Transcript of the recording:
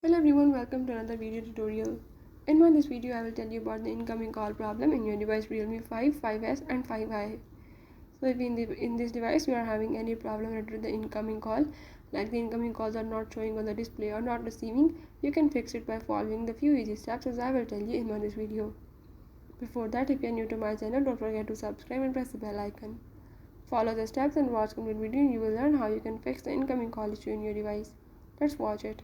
Hello everyone, welcome to another video tutorial. In this video, I will tell you about the incoming call problem in your device Realme 5, 5S and 5i. So if in this device you are having any problem related to the incoming call, like the incoming calls are not showing on the display or not receiving, you can fix it by following the few easy steps as I will tell you in this video. Before that, if you are new to my channel, don't forget to subscribe and press the bell icon. Follow the steps and watch complete video and you will learn how you can fix the incoming call issue in your device. Let's watch it.